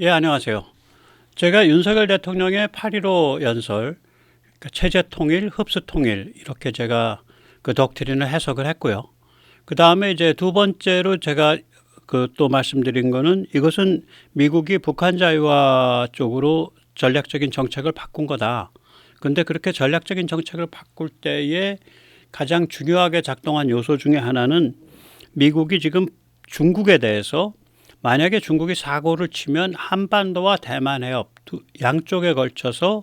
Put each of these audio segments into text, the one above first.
예, 안녕하세요. 제가 윤석열 대통령의 8.15 연설, 그러니까 체제 통일, 흡수 통일, 이렇게 제가 그 독트린을 해석을 했고요. 그 다음에 이제 두 번째로 제가 그 또 말씀드린 거는 이것은 미국이 북한 자유화 쪽으로 전략적인 정책을 바꾼 거다. 근데 그렇게 전략적인 정책을 바꿀 때에 가장 중요하게 작동한 요소 중에 하나는 미국이 지금 중국에 대해서 만약에 중국이 사고를 치면 한반도와 대만 해협 양쪽에 걸쳐서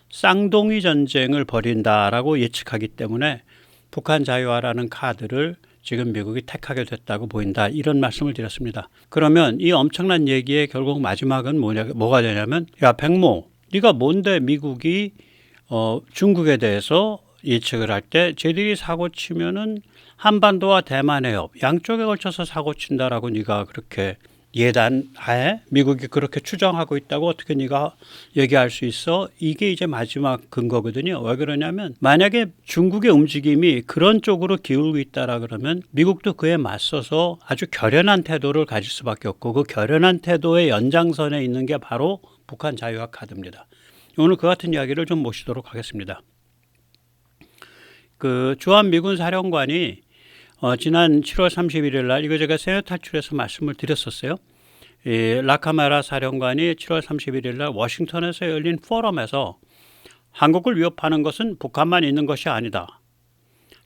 쌍둥이 전쟁을 벌인다라고 예측하기 때문에 북한 자유화라는 카드를 지금 미국이 택하게 됐다고 보인다. 이런 말씀을 드렸습니다. 그러면 이 엄청난 얘기의 결국 마지막은 뭐가 되냐면, 야 백모, 네가 뭔데 미국이 중국에 대해서 예측을 할 때 쟤들이 사고 치면은 한반도와 대만 해협 양쪽에 걸쳐서 사고 친다라고 네가 그렇게 예단하에 미국이 그렇게 추정하고 있다고 어떻게 네가 얘기할 수 있어? 이게 이제 마지막 근거거든요. 왜 그러냐면 만약에 중국의 움직임이 그런 쪽으로 기울고 있다라 그러면 미국도 그에 맞서서 아주 결연한 태도를 가질 수밖에 없고 그 결연한 태도의 연장선에 있는 게 바로 북한 자유화 카드입니다. 오늘 그 같은 이야기를 좀 모시도록 하겠습니다. 그 주한미군 사령관이 지난 7월 31일 날 이거 제가 세뇌 탈출해서 말씀을 드렸었어요. 이 라카메라 사령관이 7월 31일 날 워싱턴에서 열린 포럼에서 한국을 위협하는 것은 북한만 있는 것이 아니다.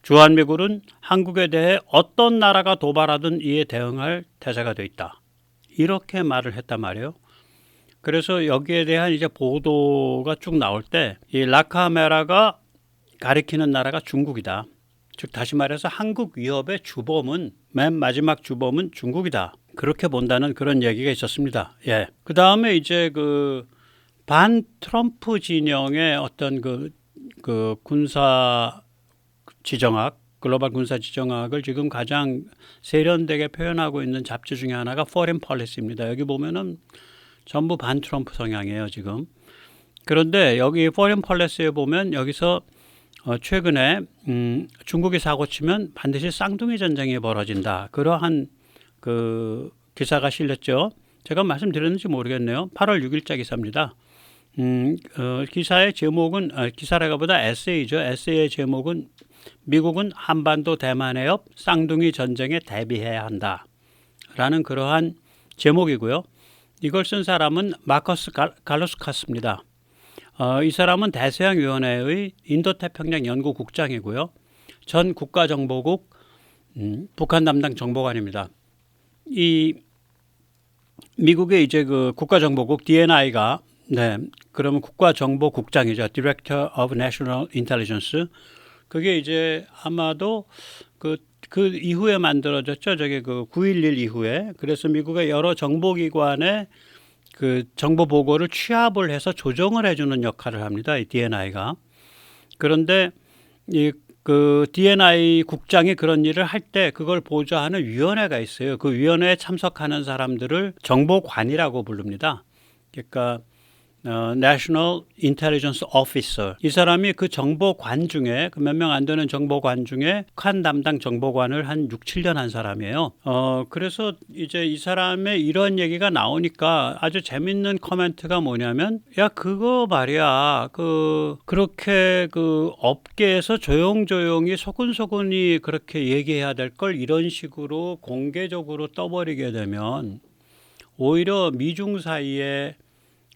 주한미군은 한국에 대해 어떤 나라가 도발하든 이에 대응할 태세가 돼 있다. 이렇게 말을 했단 말이에요. 그래서 여기에 대한 이제 보도가 쭉 나올 때 이 라카메라가 가리키는 나라가 중국이다. 즉 다시 말해서 한국 위협의 주범은 맨 마지막 주범은 중국이다. 그렇게 본다는 그런 얘기가 있었습니다. 예. 그 다음에 이제 그 반 트럼프 진영의 어떤 그 군사 지정학, 글로벌 군사 지정학을 지금 가장 세련되게 표현하고 있는 잡지 중에 하나가 Foreign Policy입니다. 여기 보면은 전부 반 트럼프 성향이에요, 지금. 그런데 여기 Foreign Policy에 보면 여기서 최근에 중국이 사고치면 반드시 쌍둥이 전쟁이 벌어진다. 그러한 그 기사가 실렸죠. 제가 말씀드렸는지 모르겠네요. 8월 6일자 기사입니다. 기사의 제목은 기사라기보다 에세이죠. 에세이의 제목은 미국은 한반도 대만 해협 쌍둥이 전쟁에 대비해야 한다라는 그러한 제목이고요. 이걸 쓴 사람은 마커스 갈루스카스입니다. 이 사람은 대서양위원회의 인도태평양 연구국장이고요. 전 국가정보국 북한 담당 정보관입니다. 이 미국의 이제 그 국가정보국 DNI가 그러면 국가정보국장이죠. Director of National Intelligence. 그게 이제 아마도 그 이후에 만들어졌죠. 저게 그 9.11 이후에. 그래서 미국의 여러 정보기관의 그 정보 보고를 취합을 해서 조정을 해주는 역할을 합니다. 이 DNI가. 그런데 그 DNI 국장이 그런 일을 할 때 그걸 보좌하는 위원회가 있어요. 그 위원회에 참석하는 사람들을 정보관이라고 부릅니다. 그러니까 National Intelligence Officer. 이 사람이 그 정보관 중에 그 몇 명 안 되는 정보관 중에 북한 담당 정보관을 한 6, 7년 한 사람이에요. 그래서 이제 이 사람의 이런 얘기가 나오니까 아주 재밌는 코멘트가 뭐냐면 야 그거 말이야 그렇게 그 업계에서 조용조용히 소근소근히 그렇게 얘기해야 될 걸 이런 식으로 공개적으로 떠버리게 되면 오히려 미중 사이에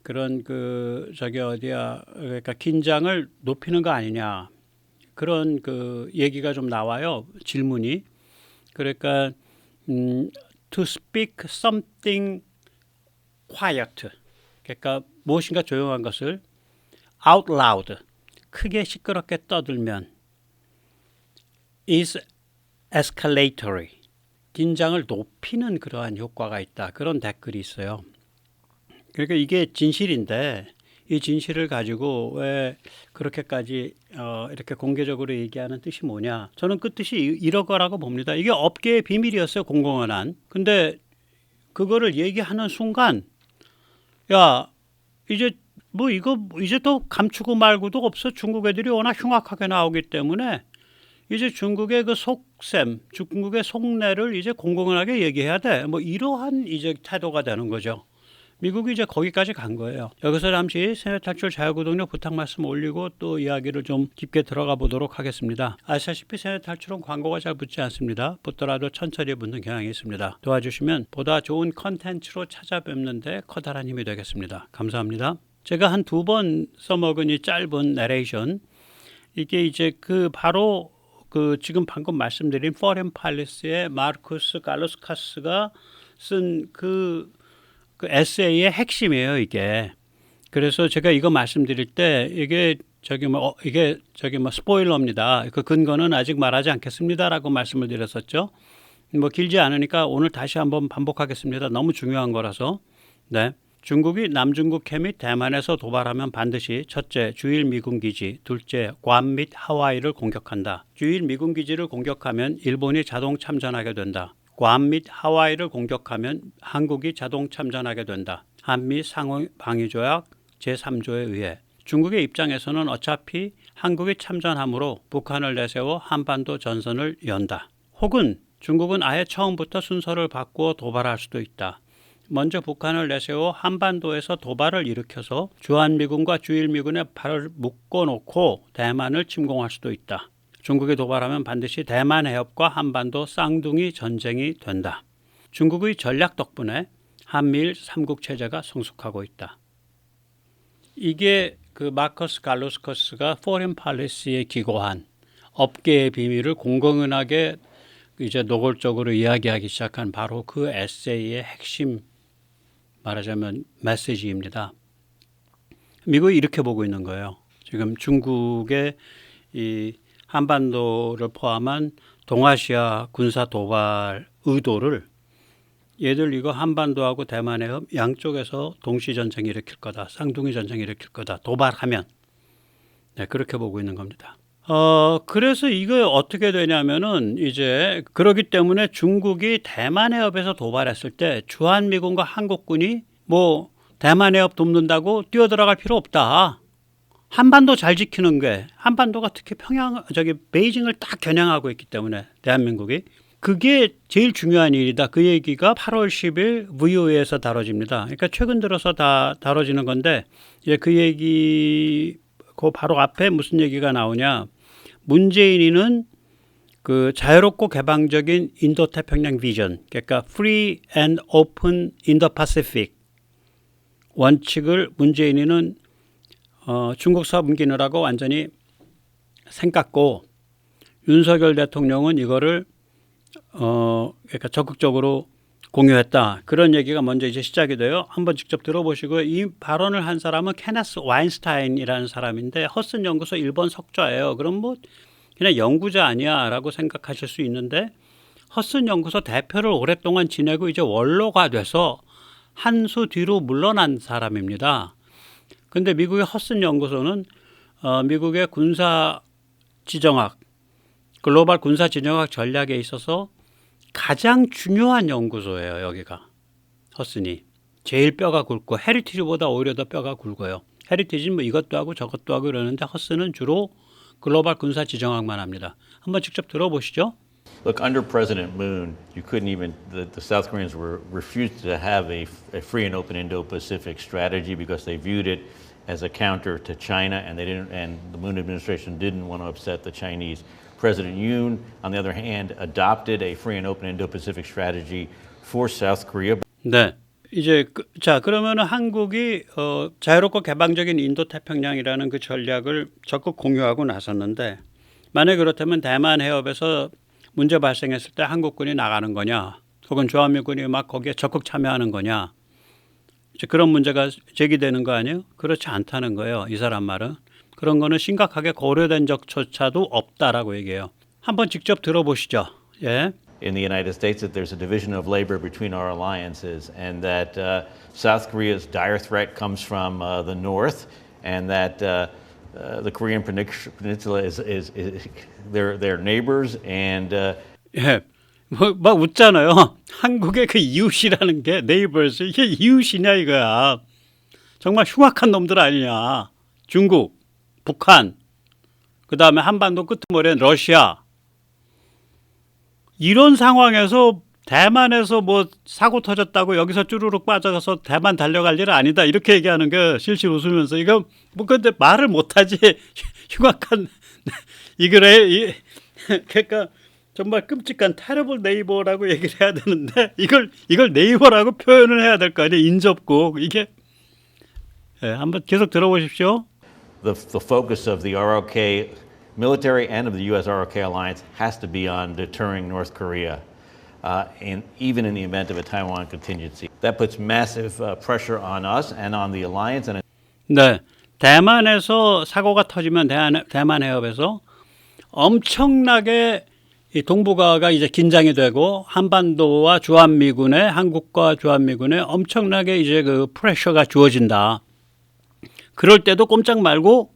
그런 그러니까 긴장을 높이는 거 아니냐 그런 그 얘기가 좀 나와요. 질문이. 그러니까 to speak something quiet 그러니까 무엇인가 조용한 것을 out loud 크게 시끄럽게 떠들면 is escalatory 긴장을 높이는 그러한 효과가 있다. 그런 댓글이 있어요. 그러니까 이게 진실인데 이 진실을 가지고 왜 그렇게까지 이렇게 공개적으로 얘기하는 뜻이 뭐냐? 저는 그 뜻이 이럴 거라고 봅니다. 이게 업계의 비밀이었어요, 공공연한. 근데 그거를 얘기하는 순간 야 이제 뭐 이거 이제 또 감추고 말고도 없어. 중국 애들이 워낙 흉악하게 나오기 때문에 이제 중국의 그 속셈, 중국의 속내를 이제 공공연하게 얘기해야 돼. 뭐 이러한 이제 태도가 되는 거죠. 미국이 이제 거기까지 간 거예요. 여기서 잠시 세뇌 탈출 자유구독료 부탁 말씀 올리고 또 이야기를 좀 깊게 들어가 보도록 하겠습니다. 아시다시피 세뇌 탈출은 광고가 잘 붙지 않습니다. 붙더라도 천천히 붙는 경향이 있습니다. 도와주시면 보다 좋은 컨텐츠로 찾아뵙는데 커다란 힘이 되겠습니다. 감사합니다. 제가 한 2번 써먹은 이 짧은 내레이션, 이게 이제 바로 지금 방금 말씀드린 포렌 팔리스의 마르쿠스 갈루스카스가 쓴 그 에세이의 핵심이에요, 이게. 그래서 제가 이거 말씀드릴 때 이게 스포일러입니다. 그 근거는 아직 말하지 않겠습니다라고 말씀을 드렸었죠. 길지 않으니까 오늘 다시 한번 반복하겠습니다. 너무 중요한 거라서. 네. 중국이 남중국 해 및 대만에서 도발하면 반드시 첫째, 주일 미군 기지, 둘째, 괌 및 하와이를 공격한다. 주일 미군 기지를 공격하면 일본이 자동 참전하게 된다. 괌 및 하와이를 공격하면 한국이 자동 참전하게 된다. 한미 상호 방위조약 제3조에 의해 중국의 입장에서는 어차피 한국이 참전함으로 북한을 내세워 한반도 전선을 연다. 혹은 중국은 아예 처음부터 순서를 바꾸어 도발할 수도 있다. 먼저 북한을 내세워 한반도에서 도발을 일으켜서 주한미군과 주일미군의 발을 묶어놓고 대만을 침공할 수도 있다. 중국이 도발하면 반드시 대만 해협과 한반도 쌍둥이 전쟁이 된다. 중국의 전략 덕분에 한미일 삼국 체제가 성숙하고 있다. 이게 마커스 갈루스커스가 포렌 팔리시에 기고한 업계의 비밀을 공공연하게 이제 노골적으로 이야기하기 시작한 바로 그 에세이의 핵심, 말하자면 메시지입니다. 미국이 이렇게 보고 있는 거예요. 지금 중국의 이 한반도를 포함한 동아시아 군사 도발 의도를 얘들 이거 한반도하고 대만의 양쪽에서 동시 전쟁 일으킬 거다. 쌍둥이 전쟁 일으킬 거다. 도발하면. 네, 그렇게 보고 있는 겁니다. 그래서 이거 어떻게 되냐면은 이제 그러기 때문에 중국이 대만 해협에서 도발했을 때 주한미군과 한국군이 대만 해협 돕는다고 뛰어들어갈 필요 없다. 한반도 잘 지키는 게, 한반도가 특히 베이징을 딱 겨냥하고 있기 때문에 대한민국이 그게 제일 중요한 일이다. 그 얘기가 8월 10일 VOA에서 다뤄집니다. 그러니까 최근 들어서 다 다뤄지는 건데 이제 그 얘기 그 바로 앞에 무슨 얘기가 나오냐. 문재인이는 그 자유롭고 개방적인 인도태평양 비전, 그러니까 Free and Open Indo-Pacific 원칙을 문재인이는 중국 사업 옮기느라고 완전히 생각고 윤석열 대통령은 이거를 그러니까 적극적으로 공유했다. 그런 얘기가 먼저 이제 시작이 돼요. 한번 직접 들어보시고요. 이 발언을 한 사람은 케네스 와인스타인이라는 사람인데 허슨 연구소 일본 석좌예요. 그럼 그냥 연구자 아니야라고 생각하실 수 있는데 허슨 연구소 대표를 오랫동안 지내고 이제 원로가 돼서 한 수 뒤로 물러난 사람입니다. 근데 미국의 허슨 연구소는 미국의 군사 지정학, 글로벌 군사 지정학 전략에 있어서 가장 중요한 연구소예요. 여기가 허슨이 제일 뼈가 굵고 헤리티지보다 오히려 더 뼈가 굵어요. 헤리티지는 이것도 하고 저것도 하고 이러는데 허슨은 주로 글로벌 군사 지정학만 합니다. 한번 직접 들어보시죠. Look, under President Moon, you couldn't even, the South Koreans refused to have a free and open Indo-Pacific strategy because they viewed it as a counter to China, and the Moon administration didn't want to upset the Chinese. President Yoon, on the other hand, adopted a free and open Indo-Pacific strategy for South Korea. 네. 이제 그러면은 한국이 자유롭고 개방적인 인도태평양이라는 그 전략을 적극 공유하고 나섰는데 만약 그렇다면 대만 해협에서 문제 발생했을 때 한국군이 나가는 거냐 혹은 주한미군이 막 거기에 적극 참여하는 거냐 이제 그런 문제가 제기되는 거 아니에요? 그렇지 않다는 거예요. 이 사람 말은. 그런 거는 심각하게 고려된 적조차도 없다라고 얘기해요. 한번 직접 들어보시죠. 예. In the United States, that there's a division of labor between our alliances, and that South Korea's dire threat comes from the north, and that the Korean Peninsula is their neighbors, and 예, 막 웃잖아요. 한국의 그 이웃이라는 게 neighbors, 이게 이웃이냐 이거야. 정말 흉악한 놈들 아니냐. 중국, 북한, 그 다음에 한반도 끄트머리엔 러시아. 이런 상황에서 대만에서 뭐 사고 터졌다고 여기서 쭈루룩 빠져가서 대만 달려갈 일은 아니다. 이렇게 얘기하는 게 실실 웃으면서 이거 뭐 근데 말을 못하지. 흉악한 그러니까 정말 끔찍한 테러블 네이버라고 얘기를 해야 되는데 이걸 네이버라고 표현을 해야 될 거 아니에요. 인접고 이게 한번 계속 들어보십시오. The focus of the ROK military and of the U.S. ROK alliance has to be on deterring North Korea, even in the event of a Taiwan contingency. That puts massive pressure on us and on the alliance. And 네, 대만에서 사고가 터지면 대만 해협에서 엄청나게 이 동북아가 이제 긴장이 되고 한반도와 주한미군의 한국과 주한미군에 엄청나게 이제 그 프레셔가 주어진다. 그럴 때도 꼼짝 말고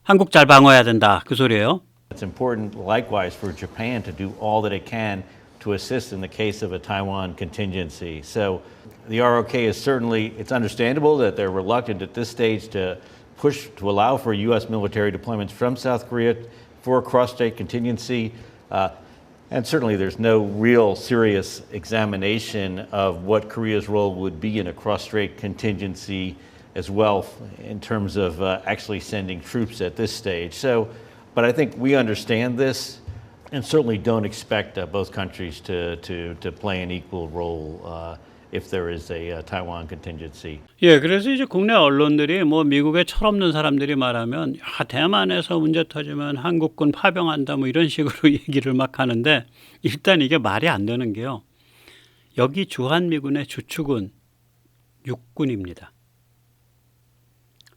한국 잘 방어해야 된다. 그 소리예요. it's important, likewise, for Japan to do all that it can to assist in the case of a Taiwan contingency. So the ROK is certainly, it's understandable that they're reluctant at this stage to push, to allow for U.S. military deployments from South Korea for a cross-state contingency. And certainly there's no real serious examination of what Korea's role would be in a cross-strait contingency as well in terms of actually sending troops at this stage. So, but I think we understand this and certainly don't expect both countries to play an equal role if there is a Taiwan contingency. 예, 그래서 이제 국내 언론들이 뭐 미국의 철없는 사람들이 말하면 대만에서 문제 터지면 한국군 파병한다 뭐 이런 식으로 얘기를 막 하는데 일단 이게 말이 안 되는 게요. 여기 주한미군의 주축은 육군입니다.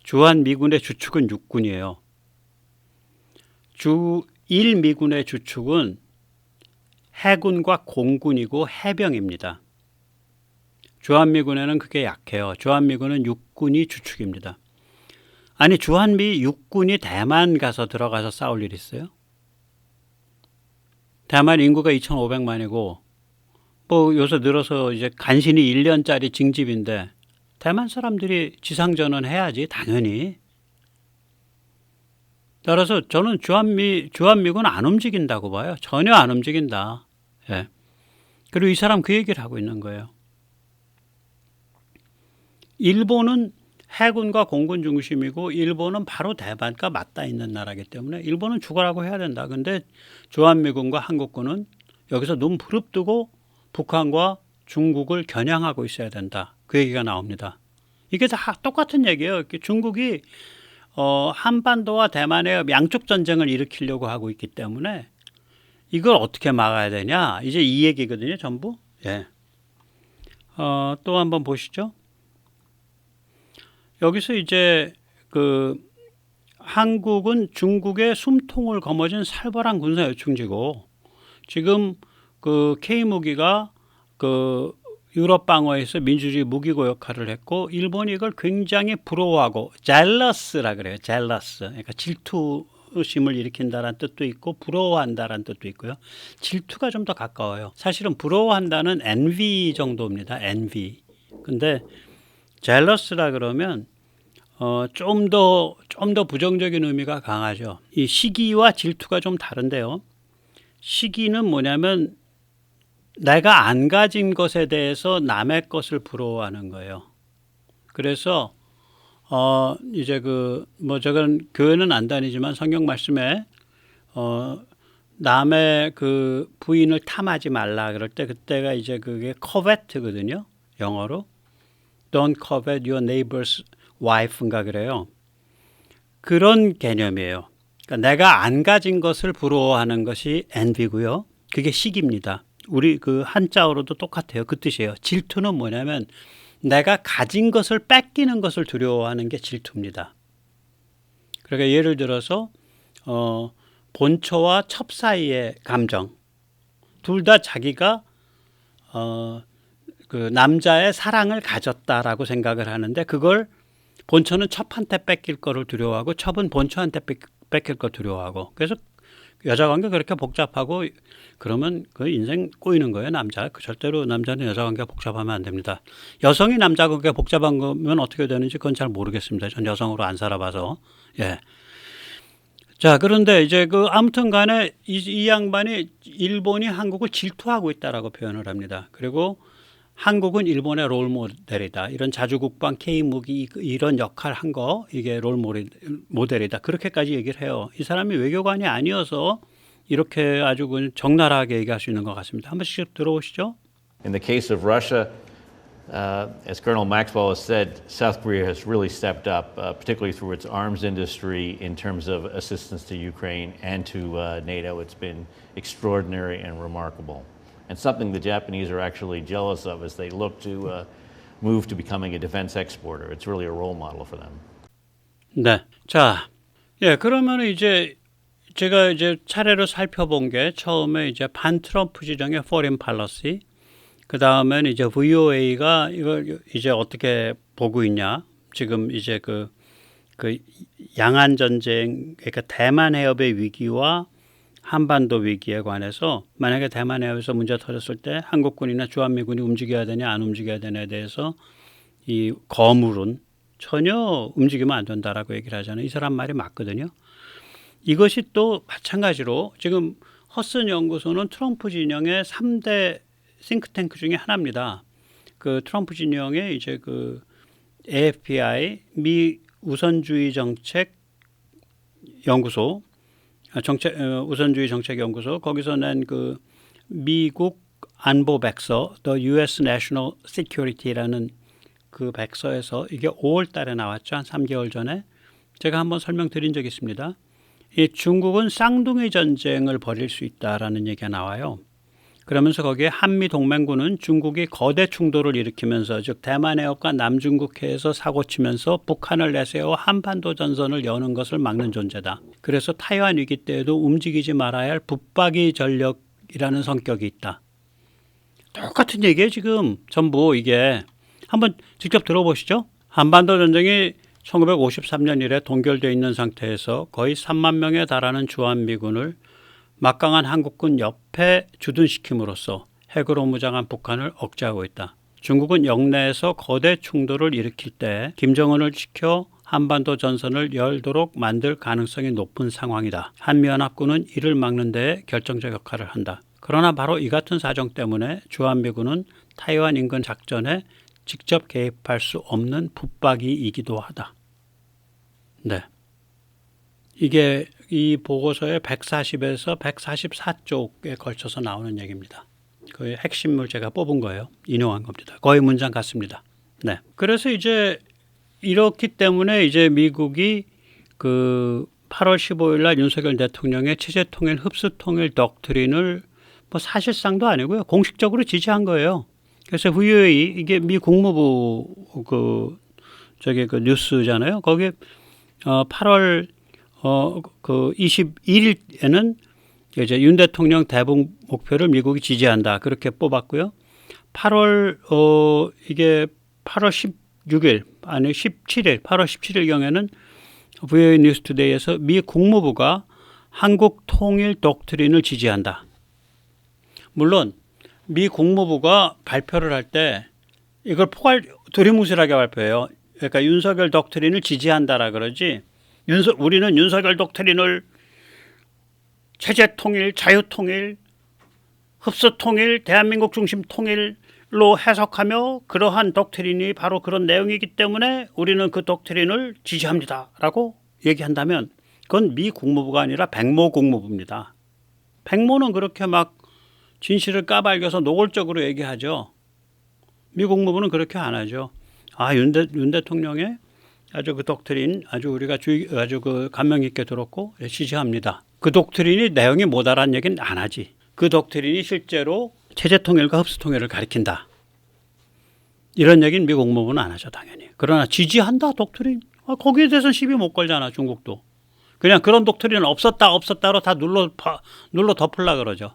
주한미군의 주축은 육군이에요. 주1미군의 주축은 해군과 공군이고 해병입니다. 주한미군에는 그게 약해요. 주한미군은 육군이 주축입니다. 아니 주한미 육군이 대만 가서 들어가서 싸울 일 있어요? 대만 인구가 2,500만이고 뭐 요새 늘어서 이제 간신히 1년짜리 징집인데 대만 사람들이 지상전은 해야지 당연히. 따라서 저는 주한미군 안 움직인다고 봐요. 전혀 안 움직인다. 예. 그리고 이 사람 그 얘기를 하고 있는 거예요. 일본은 해군과 공군 중심이고 일본은 바로 대만과 맞닿아 있는 나라이기 때문에 일본은 죽어라고 해야 된다. 근데 주한미군과 한국군은 여기서 눈 부릅뜨고 북한과 중국을 겨냥하고 있어야 된다. 그 얘기가 나옵니다. 이게 다 똑같은 얘기예요. 중국이 한반도와 대만의 양쪽 전쟁을 일으키려고 하고 있기 때문에 이걸 어떻게 막아야 되냐. 이제 이 얘기거든요. 전부. 예. 또 한번 보시죠. 여기서 이제 그 한국은 중국의 숨통을 거머쥔 살벌한 군사 요충지고 지금 그 K무기가 그 유럽 방어에서 민주주의 무기고 역할을 했고 일본이 이걸 굉장히 부러워하고 젤러스라 그래요. 젤러스. 그러니까 질투심을 일으킨다라는 뜻도 있고 부러워한다라는 뜻도 있고요. 질투가 좀 더 가까워요. 사실은 부러워한다는 envy 정도입니다. envy. 근데 젤러스라 그러면 좀 더 부정적인 의미가 강하죠. 이 시기와 질투가 좀 다른데요. 시기는 뭐냐면 내가 안 가진 것에 대해서 남의 것을 부러워하는 거예요. 그래서 이제 뭐 저건 교회는 안 다니지만 성경 말씀에 남의 그 부인을 탐하지 말라 그럴 때 그때가 이제 그게 covet거든요. 영어로 Don't covet your neighbor's wife인가 그래요. 그런 개념이에요. 그러니까 내가 안 가진 것을 부러워하는 것이 envy고요. 그게 시기입니다. 우리 그 한자어로도 똑같아요. 그 뜻이에요. 질투는 뭐냐면 내가 가진 것을 뺏기는 것을 두려워하는 게 질투입니다. 그러니까 예를 들어서 본처와 첩 사이의 감정 둘 다 자기가 그 남자의 사랑을 가졌다라고 생각을 하는데 그걸 본처는 첩한테 뺏길 거를 두려워하고 첩은 본처한테 뺏길 거 두려워하고 그래서 여자 관계 그렇게 복잡하고 그러면 그 인생 꼬이는 거예요. 남자. 절대로 남자는 여자 관계가 복잡하면 안 됩니다. 여성이 남자 관계가 복잡한 거면 어떻게 되는지 그건 잘 모르겠습니다. 전 여성으로 안 살아봐서. 예. 자, 그런데 이제 아무튼 간에 이 양반이 일본이 한국을 질투하고 있다라고 표현을 합니다. 그리고 한국은 일본의 롤 모델이다. 이런 자주국방 K무기 이런 역할 한 거 이게 롤 모델이다. 그렇게까지 얘기를 해요. 이 사람이 외교관이 아니어서 이렇게 아주 적나라하게 얘기할 수 있는 것 같습니다. 한 번씩 들어보시죠. In the case of Russia, as Colonel Maxwell has said, South Korea has really stepped up, particularly through its arms industry in terms of assistance to Ukraine and to NATO. It's been extraordinary and remarkable, and something the Japanese are actually jealous of as they look to move to becoming a defense exporter. It's really a role model for them. 네. 자, 예, 그러면 이제 제가 이제 차례로 살펴본 게 처음에 이제 반 트럼프 지정의 foreign policy, 그 다음엔 이제 VOA가 이걸 이제 어떻게 보고 있냐. 지금 이제 그 양안 전쟁, 그러니까 대만 해협의 위기와 한반도 위기에 관해서 만약에 대만 해협에서 문제 터졌을 때 한국군이나 주한미군이 움직여야 되냐 안 움직여야 되냐에 대해서 이 거물은 전혀 움직이면 안 된다라고 얘기를 하잖아요. 이 사람 말이 맞거든요. 이것이 또 마찬가지로 지금 허슨 연구소는 트럼프 진영의 3대 싱크탱크 중에 하나입니다. 그 트럼프 진영의 이제 그 AFPI 미 우선주의 정책 연구소 우선주의 정책 연구소 거기서 낸 그 미국 안보 백서 The U.S. National Security라는 그 백서에서 이게 5월 달에 나왔죠. 한 3개월 전에 제가 한번 설명드린 적이 있습니다. 이 중국은 쌍둥이 전쟁을 벌일 수 있다라는 얘기가 나와요. 그러면서 거기에 한미 동맹군은 중국이 거대 충돌을 일으키면서 즉 대만 해협과 남중국해에서 사고치면서 북한을 내세워 한반도 전선을 여는 것을 막는 존재다. 그래서 타이완 위기 때에도 움직이지 말아야 할 붙박이 전력이라는 성격이 있다. 똑같은 얘기예요. 지금 전부 이게. 한번 직접 들어보시죠. 한반도 전쟁이 1953년 이래 동결되어 있는 상태에서 거의 3만 명에 달하는 주한미군을 막강한 한국군 옆에 주둔시킴으로써 핵으로 무장한 북한을 억제하고 있다. 중국은 영내에서 거대 충돌을 일으킬 때 김정은을 지켜 한반도 전선을 열도록 만들 가능성이 높은 상황이다. 한미연합군은 이를 막는 데 결정적 역할을 한다. 그러나 바로 이 같은 사정 때문에 주한미군은 타이완 인근 작전에 직접 개입할 수 없는 붙박이이기도 하다. 네. 이게 이 보고서의 140에서 144쪽에 걸쳐서 나오는 얘기입니다. 그 핵심을 제가 뽑은 거예요. 인용한 겁니다. 거의 문장 같습니다. 네. 그래서 이제 이렇기 때문에 이제 미국이 그 8월 15일 날 윤석열 대통령의 체제통일 흡수통일 덕트린을 뭐 사실상도 아니고요. 공식적으로 지지한 거예요. 그래서 VOA 이게 미 국무부 그 뉴스잖아요. 거기에 8월 그 21일에는 이제 윤 대통령 대북 목표를 미국이 지지한다. 그렇게 뽑았고요. 8월 이게 8월 16일 아니 17일 8월 17일경에는 VOA 뉴스투데이에서 미 국무부가 한국 통일 독트린을 지지한다. 물론 미 국무부가 발표를 할 때 이걸 두리뭉실하게 발표해요. 그러니까 윤석열 독트린을 지지한다라 그러지. 우리는 윤석열 독트린을 체제 통일, 자유 통일, 흡수 통일, 대한민국 중심 통일로 해석하며 그러한 독트린이 바로 그런 내용이기 때문에 우리는 그 독트린을 지지합니다라고 얘기한다면 그건 미 국무부가 아니라 백모 국무부입니다. 백모는 그렇게 막 진실을 까발겨서 노골적으로 얘기하죠. 미 국무부는 그렇게 안 하죠. 윤 대통령의 아주 그 독트린 아주 우리가 아주 그 감명 깊게 들었고 지지합니다. 그 독트린이 내용이 뭐다라는 얘기는 안 하지. 그 독트린이 실제로 체제 통일과 흡수 통일을 가리킨다. 이런 얘기는 미 국무부는 안 하죠, 당연히. 그러나 지지한다 독트린. 거기에 대해서는 시비 못 걸잖아, 중국도. 그냥 그런 독트린은 없었다로 다 눌러 덮으려고 그러죠.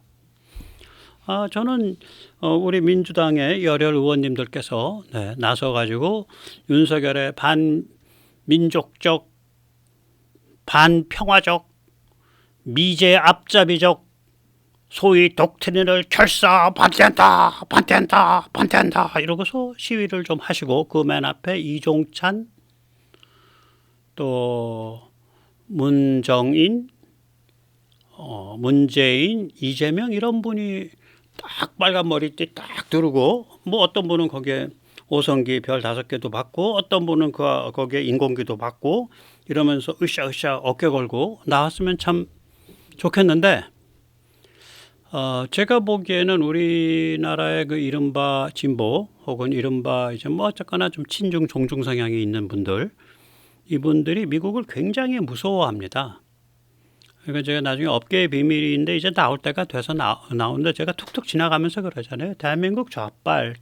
저는 우리 민주당의 열혈 의원님들께서 나서가지고 윤석열의 반민족적, 반평화적, 미제 앞잡이적 소위 독트린을 반대한다 이러고서 시위를 좀 하시고 그 맨 앞에 이종찬 또 문정인 문재인, 이재명 이런 분이 딱 빨간 머리띠 딱 두르고 뭐 어떤 분은 거기에 오성기 별 5개도 받고 어떤 분은 거기에 인공기도 받고 이러면서 으쌰으쌰 어깨 걸고 나왔으면 참 좋겠는데 제가 보기에는 우리나라의 그 이른바 진보 혹은 이른바 이제 뭐 어쨌거나 좀 친중 종중 성향이 있는 분들 이분들이 미국을 굉장히 무서워합니다. 그러니까 제가 나중에 업계의 비밀인데 이제 나올 때가 돼서 나오는데 제가 툭툭 지나가면서 그러잖아요. 대한민국 좌빨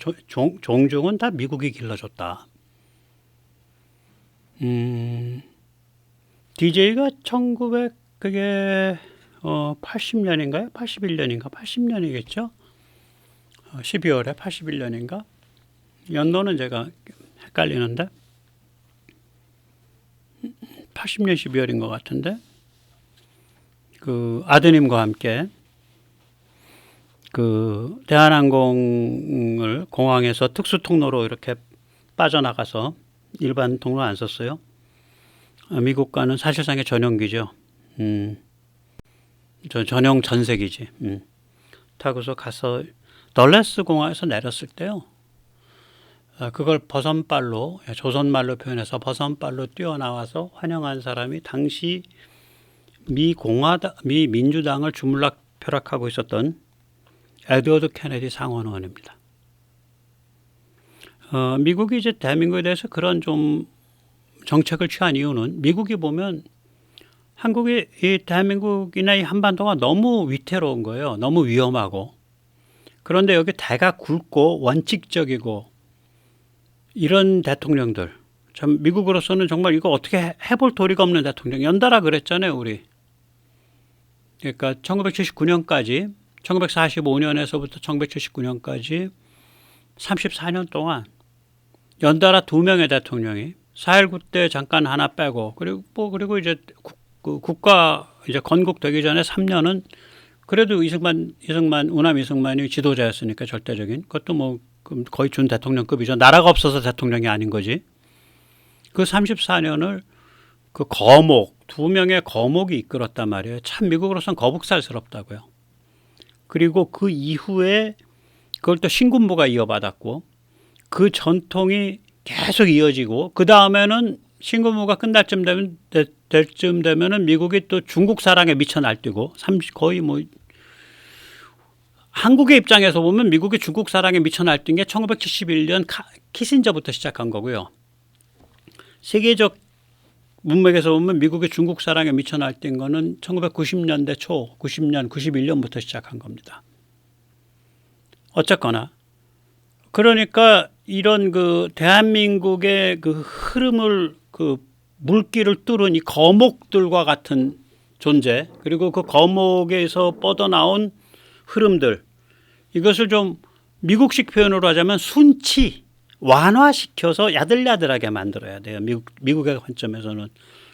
종중은 다 미국이 길러줬다. DJ가 80년인가요? 81년인가? 80년이겠죠? 12월에 81년인가? 연도는 제가 헷갈리는데 80년 12월인 것 같은데 그 아드님과 함께 그 대한항공을 공항에서 특수 통로로 이렇게 빠져나가서 일반 통로 안 썼어요. 미국과는 사실상의 전용기죠. 전용 전세기지. 타고서 가서 덜레스 공항에서 내렸을 때요. 그걸 버선발로 조선말로 표현해서 버선발로 뛰어나와서 환영한 사람이 당시 미 민주당을 주물락펴락하고 있었던 에드워드 케네디 상원의원입니다. 미국이 이제 대한민국에 대해서 그런 좀 정책을 취한 이유는 미국이 보면 한국이 이 대한민국이나 이 한반도가 너무 위태로운 거예요. 너무 위험하고. 그런데 여기 대가 굵고 원칙적이고 이런 대통령들 참 미국으로서는 정말 이거 어떻게 해볼 도리가 없는 대통령 연달아 그랬잖아요. 우리. 그러니까 1979년까지 1945년에서부터 1979년까지 34년 동안 연달아 2명의 대통령이 4.19 때 잠깐 하나 빼고 그리고 이제 국가 이제 건국되기 전에 3년은 그래도 우남 이승만이 지도자였으니까 절대적인 그것도 뭐 거의 준 대통령급이죠. 나라가 없어서 대통령이 아닌 거지. 그 34년을 그 거목 2명의 거목이 이끌었단 말이에요. 참 미국으로서는 거북살스럽다고요. 그리고 그 이후에 그걸 또 신군부가 이어받았고 그 전통이 계속 이어지고 그 다음에는 신군부가 끝날 쯤 되면은 미국이 또 중국 사랑에 미쳐 날뛰고 거의 뭐 한국의 입장에서 보면 미국이 중국 사랑에 미쳐 날뛴 게 1971년 키신저부터 시작한 거고요. 세계적 문맥에서 보면 미국의 중국 사랑에 미쳐 날뛴 거는 1990년대 초 91년부터 시작한 겁니다. 어쨌거나 그러니까 이런 그 대한민국의 그 흐름을 그 물길을 뚫은 이 거목들과 같은 존재 그리고 그 거목에서 뻗어나온 흐름들 이것을 좀 미국식 표현으로 하자면 순치 완화시켜서 야들야들하게 만들어야 돼요. 미국의 관점에서는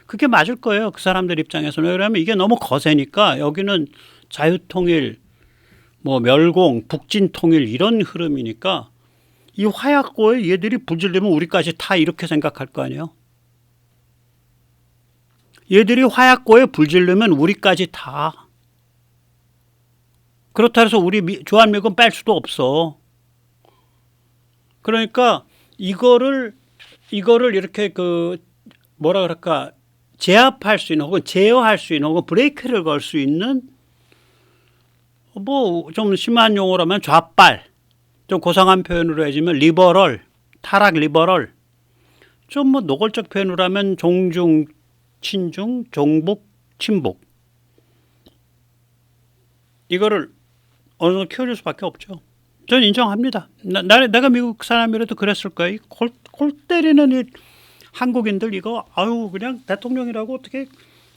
그게 맞을 거예요. 그 사람들 입장에서는. 왜냐하면 이게 너무 거세니까 여기는 자유통일 뭐 멸공 북진통일 이런 흐름이니까 이 화약고에 얘들이 불질르면 우리까지 다 이렇게 생각할 거 아니에요. 얘들이 화약고에 불질르면 우리까지 다. 그렇다 해서 우리 주한미군 뺄 수도 없어. 그러니까 이거를 이렇게 그 뭐라 그럴까 제압할 수 있는 혹은 제어할 수 있는 혹은 브레이크를 걸 수 있는 뭐 좀 심한 용어로 하면 좌빨 좀 고상한 표현으로 해주면 리버럴 타락 리버럴 좀 뭐 노골적 표현으로 하면 종중 친중 종북 친북 이거를 어느 정도 키워줄 수밖에 없죠. 전 인정합니다. 내가 미국 사람이라도 그랬을 거예요. 골 때리는 이 한국인들 이거 아유 그냥 대통령이라고 어떻게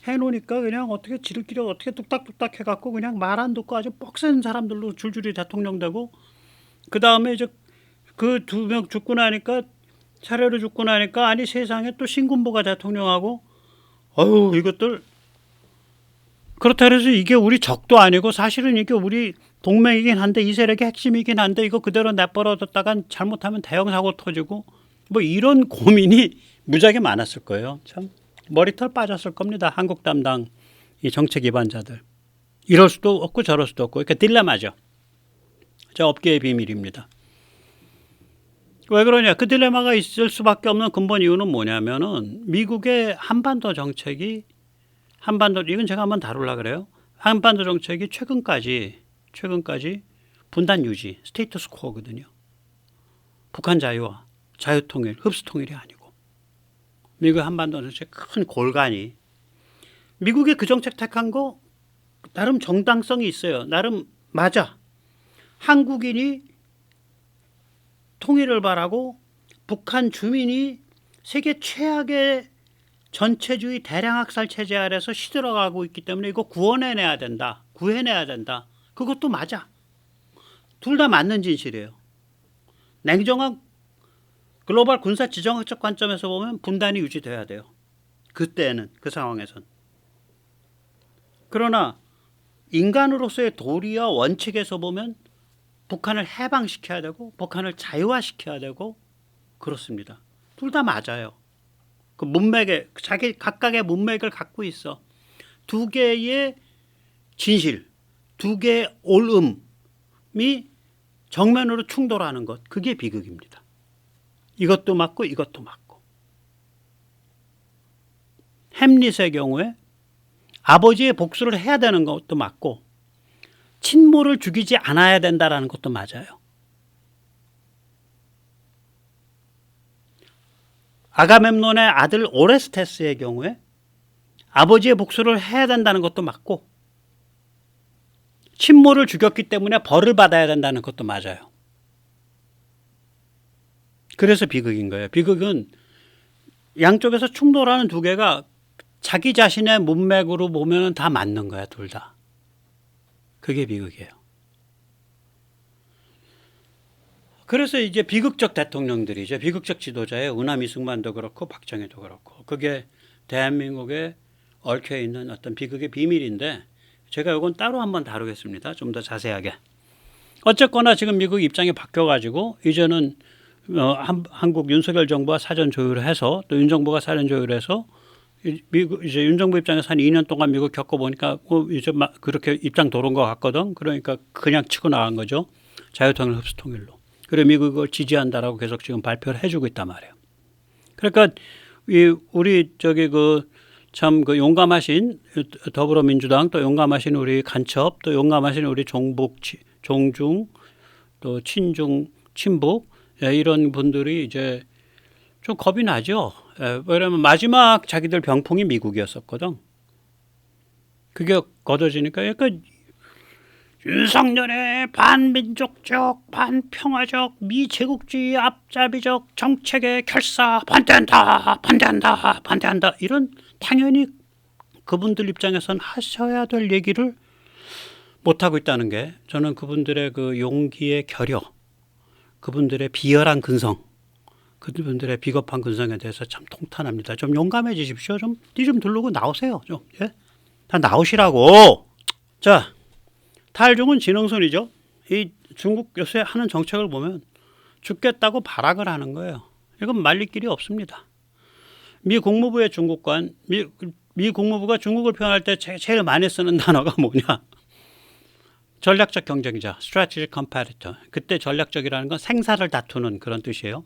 해놓으니까 그냥 어떻게 지들끼리 어떻게 뚝딱뚝딱 해갖고 그냥 말 안 듣고 아주 뻑센 사람들로 줄줄이 대통령 되고 그 다음에 이제 그 2명 죽고 나니까 차례로 죽고 나니까 아니 세상에 또 신군부가 대통령하고 아유 이것들 그렇다 해서 이게 우리 적도 아니고 사실은 이게 우리 동맹이긴 한데 이 세력의 핵심이긴 한데 이거 그대로 내버려뒀다간 잘못하면 대형 사고 터지고 뭐 이런 고민이 무지하게 많았을 거예요. 참 머리털 빠졌을 겁니다. 한국 담당 이 정책 기반자들 이럴 수도 없고 저럴 수도 없고. 그러니까 딜레마죠. 저 업계의 비밀입니다. 왜 그러냐? 그 딜레마가 있을 수밖에 없는 근본 이유는 뭐냐면은 미국의 한반도 정책이 이건 제가 한번 다룰라 그래요. 한반도 정책이 최근까지 분단 유지, 스테이터스 코어거든요. 북한 자유와 자유통일, 흡수통일이 아니고 미국의 한반도 정책 큰 골간이 미국의 그 정책 택한 거 나름 정당성이 있어요. 나름 맞아. 한국인이 통일을 바라고 북한 주민이 세계 최악의 전체주의 대량학살 체제 아래서 시들어가고 있기 때문에 이거 구해내야 된다. 그것도 맞아. 둘 다 맞는 진실이에요. 냉정한 글로벌 군사 지정학적 관점에서 보면 분단이 유지돼야 돼요. 그때는 그 상황에선. 그러나 인간으로서의 도리와 원칙에서 보면 북한을 해방시켜야 되고 북한을 자유화시켜야 되고 그렇습니다. 둘 다 맞아요. 그 문맥에 자기 각각의 문맥을 갖고 있어. 두 개의 진실, 두 개의 옳음이 정면으로 충돌하는 것, 그게 비극입니다. 이것도 맞고 이것도 맞고. 햄릿의 경우에 아버지의 복수를 해야 되는 것도 맞고 친모를 죽이지 않아야 된다는 것도 맞아요. 아가멤논의 아들 오레스테스의 경우에 아버지의 복수를 해야 된다는 것도 맞고 친모를 죽였기 때문에 벌을 받아야 된다는 것도 맞아요. 그래서 비극인 거예요. 비극은 양쪽에서 충돌하는 두 개가 자기 자신의 문맥으로 보면 다 맞는 거야, 둘 다. 그게 비극이에요. 그래서 이제 비극적 대통령들이죠. 비극적 지도자예요. 우남 이승만도 그렇고 박정희도 그렇고. 그게 대한민국에 얽혀있는 어떤 비극의 비밀인데 제가 이건 따로 한번 다루겠습니다. 좀 더 자세하게. 어쨌거나 지금 미국 입장이 바뀌어가지고 이제는 한국 윤석열 정부가 사전 조율을 해서 또 윤 정부가 사전 조율해서 미국 이제 윤 정부 입장에서 한 2년 동안 미국 겪어보니까 이제 막 그렇게 입장 도는 것 같거든. 그러니까 그냥 치고 나간 거죠. 자유통일 흡수통일로. 그래 미국을 지지한다라고 계속 지금 발표를 해주고 있단 말이에요. 그러니까 우리 참 용감하신 더불어민주당 또 용감하신 우리 간첩 또 용감하신 우리 종중 또 친중 친북 이런 분들이 이제 좀 겁이 나죠. 왜냐하면 마지막 자기들 병풍이 미국이었었거든. 그게 걷어지니까 약간 윤석열의 반민족적, 반평화적, 미제국주의 앞잡이적 정책의 결사 반대한다. 이런 당연히 그분들 입장에선 하셔야 될 얘기를 못하고 있다는 게 저는 그분들의 그 용기의 결여, 그분들의 비열한 근성, 그분들의 비겁한 근성에 대해서 참 통탄합니다. 좀 용감해지십시오. 뒤 좀 두르고 나오세요. 다 나오시라고. 자, 탈중은 진흥선이죠. 이 중국 요새 하는 정책을 보면 죽겠다고 발악을 하는 거예요. 이건 말릴 길이 없습니다. 미 국무부의 중국관, 미 국무부가 중국을 표현할 때 제일 많이 쓰는 단어가 뭐냐? 전략적 경쟁자, strategic competitor. 그때 전략적이라는 건 생사를 다투는 그런 뜻이에요.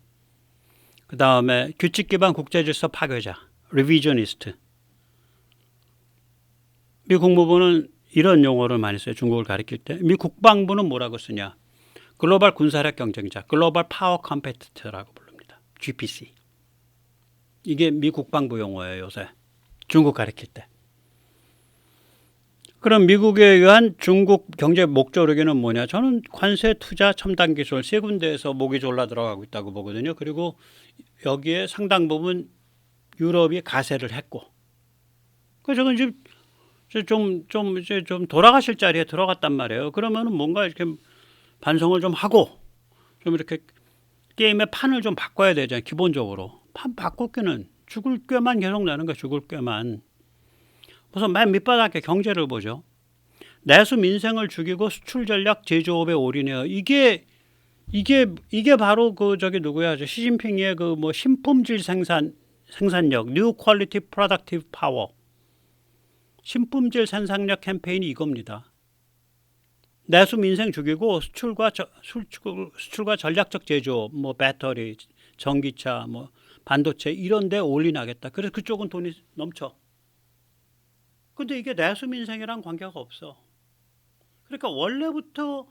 그 다음에 규칙 기반 국제질서 파괴자, revisionist. 미 국무부는 이런 용어를 많이 써요. 중국을 가리킬 때. 미 국방부는 뭐라고 쓰냐? 글로벌 군사력 경쟁자, 글로벌 파워 컴페티터라고 부릅니다. GPC. 이게 미 국방부 용어예요. 요새. 중국 가리킬 때. 그럼 미국에 의한 중국 경제 목조르기는 뭐냐? 저는 관세, 투자, 첨단 기술 세 군데에서 목이 졸라 들어가고 있다고 보거든요. 그리고 여기에 상당 부분 유럽이 가세를 했고. 그래서 지금 좀 돌아가실 자리에 들어갔단 말이에요. 그러면은 뭔가 이렇게 반성을 좀 하고 좀 이렇게 게임의 판을 좀 바꿔야 되잖아요. 기본적으로. 판 바꾸기는 죽을 꾀만 계속 나는 거야. 죽을 꾀만. 우선 맨 밑바닥에 경제를 보죠. 내수 민생을 죽이고 수출 전략 제조업에 올인해요. 이게 바로 누구야? 시진핑의 신품질 생산력, New Quality Productive Power. 신품질 생산력 캠페인이 이겁니다. 내수 민생 죽이고 수출과 전략적 제조, 뭐 배터리, 전기차, 뭐 반도체 이런 데 올인하겠다. 그래서 그쪽은 돈이 넘쳐. 근데 이게 내수 민생이랑 관계가 없어. 그러니까 원래부터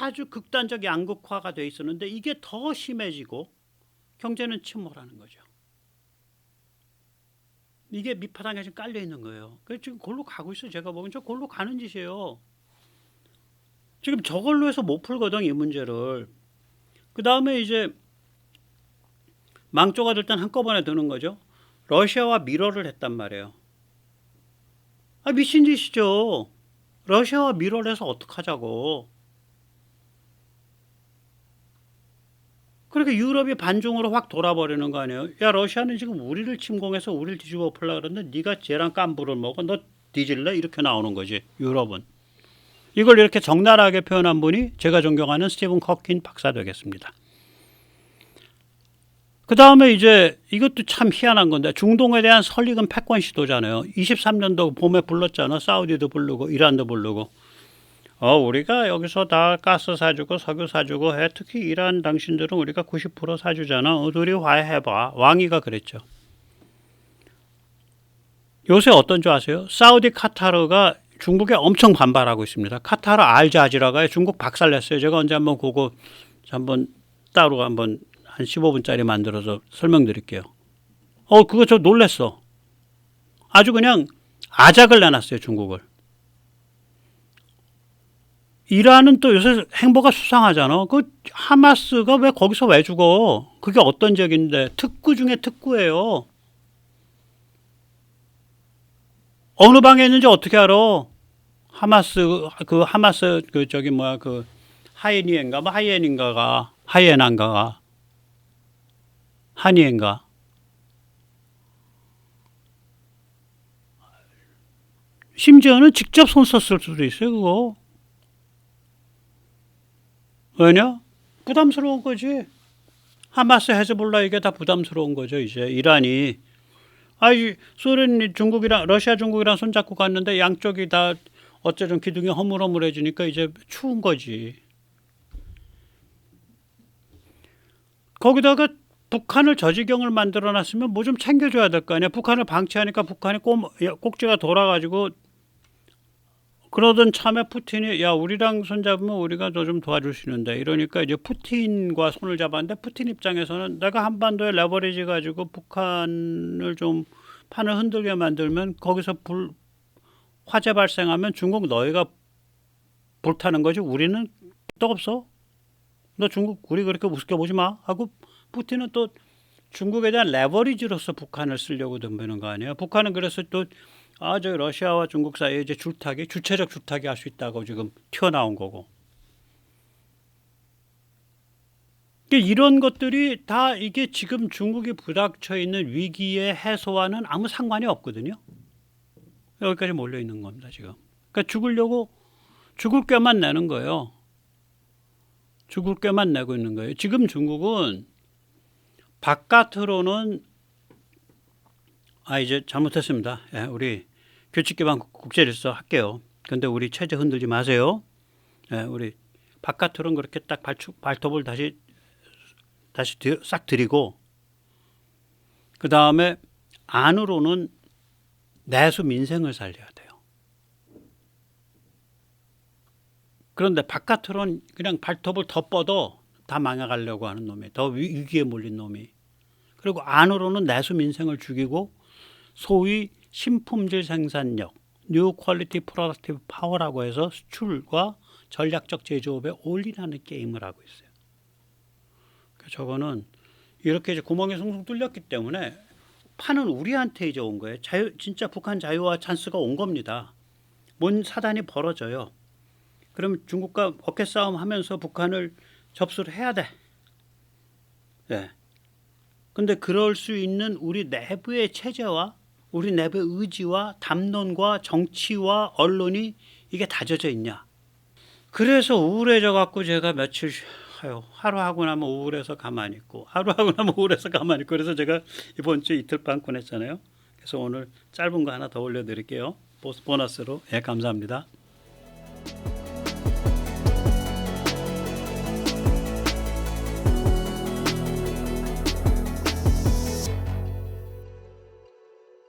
아주 극단적 양극화가 돼 있었는데 이게 더 심해지고 경제는 침몰하는 거죠. 이게 밑바닥에 지금 깔려 있는 거예요. 그래서 지금 골로 가고 있어요. 제가 보면 저 골로 가는 짓이에요. 지금 저걸로 해서 못 풀거든 이 문제를. 그 다음에 이제 망조가 될 땐 한꺼번에 드는 거죠. 러시아와 미러를 했단 말이에요. 아 미친 짓이죠. 러시아와 미러를 해서 어떡하자고. 그렇게 유럽이 반중으로 확 돌아버리는 거 아니에요. 야 러시아는 지금 우리를 침공해서 우리를 뒤집어 엎으려고 그러는데 네가 쟤랑 깐부를 먹어. 너 뒤질래? 이렇게 나오는 거지 유럽은. 이걸 이렇게 적나라하게 표현한 분이 제가 존경하는 스티븐 커킨 박사 되겠습니다. 그 다음에 이제 이것도 참 희한한 건데 중동에 대한 설익은 패권 시도잖아요. 23년도 봄에 불렀잖아. 사우디도 부르고 이란도 부르고. 우리가 여기서 다 가스 사주고 석유 사주고 해. 특히 이란 당신들은 우리가 90% 사주잖아. 둘이 화해해봐. 왕위가 그랬죠. 요새 어떤 줄 아세요? 사우디 카타르가 중국에 엄청 반발하고 있습니다. 카타르 알자지라가 중국 박살냈어요. 제가 언제 한번 그거 한번 따로 한번 한 15분짜리 만들어서 설명드릴게요. 그거 저 놀랬어. 아주 그냥 아작을 내놨어요, 중국을. 이란은 또 요새 행보가 수상하잖아. 그 하마스가 왜 거기서 왜 죽어? 그게 어떤 적인데 특구 중에 특구예요. 어느 방에 있는지 어떻게 알아? 하마스 그 저기 뭐야 그 하이니엔가 뭐 하이엔인가가 하이엔안가가 하니엔가 심지어는 직접 손 썼을 수도 있어요. 그거 왜냐? 부담스러운 거지. 하마스 헤즈볼라 이게 다 부담스러운 거죠. 이제 이란이 소련 중국이랑 러시아 중국이랑 손잡고 갔는데 양쪽이 다 어쩌면 기둥이 허물허물해지니까 이제 추운 거지. 거기다가 북한을 저지경을 만들어놨으면 뭐 좀 챙겨줘야 될 거 아니야. 북한을 방치하니까 북한이 꼭지가 돌아가지고 그러던 참에 푸틴이 야 우리랑 손잡으면 우리가 너 좀 도와줄 수 있는데 이러니까 이제 푸틴과 손을 잡았는데 푸틴 입장에서는 내가 한반도에 레버리지 가지고 북한을 좀 판을 흔들게 만들면 거기서 화재 발생하면 중국 너희가 불타는 거지 우리는 또 없어. 너 중국 우리 그렇게 우습게 보지 마 하고 푸틴은 또 중국에 대한 레버리지로서 북한을 쓰려고 덤비는 거 아니에요. 북한은 그래서 또 저 러시아와 중국 사이에 이제 주체적 줄타기 할 수 있다고 지금 튀어나온 거고. 이런 것들이 다 이게 지금 중국이 부닥쳐 있는 위기의 해소와는 아무 상관이 없거든요. 여기까지 몰려 있는 겁니다, 지금. 그러니까 죽을 꾀만 내는 거예요. 죽을 꾀만 내고 있는 거예요. 지금 중국은 바깥으로는 이제 잘못했습니다. 우리 규칙 기반 국제 질서 할게요. 근데 우리 체제 흔들지 마세요. 우리 바깥으로는 그렇게 딱 발톱을 다시 싹 들이고 그 다음에 안으로는 내수 민생을 살려야 돼요. 그런데 바깥으로는 그냥 발톱을 더 뻗어 다 망해가려고 하는 놈이 더 위기에 몰린 놈이. 그리고 안으로는 내수 민생을 죽이고 소위 신품질 생산력, 뉴 퀄리티 프로덕티브 파워라고 해서 수출과 전략적 제조업에 올인하는 게임을 하고 있어요. 저거는 이렇게 이제 구멍이 숭숭 뚫렸기 때문에 판은 우리한테 이제 온 거예요. 진짜 북한 자유화 찬스가 온 겁니다. 뭔 사단이 벌어져요. 그럼 중국과 어깨 싸움 하면서 북한을 접수를 해야 돼. 근데 그럴 수 있는 우리 내부의 체제와 우리 내부의 의지와 담론과 정치와 언론이 이게 다져져 있냐. 그래서 우울해져 갖고 제가 며칠 하루 하고 나면 우울해서 가만히 있고 하루 하고 나면 우울해서 가만히 있고 그래서 제가 이번 주 이틀 빵꾸 냈잖아요. 그래서 오늘 짧은 거 하나 더 올려드릴게요. 보너스로. 감사합니다.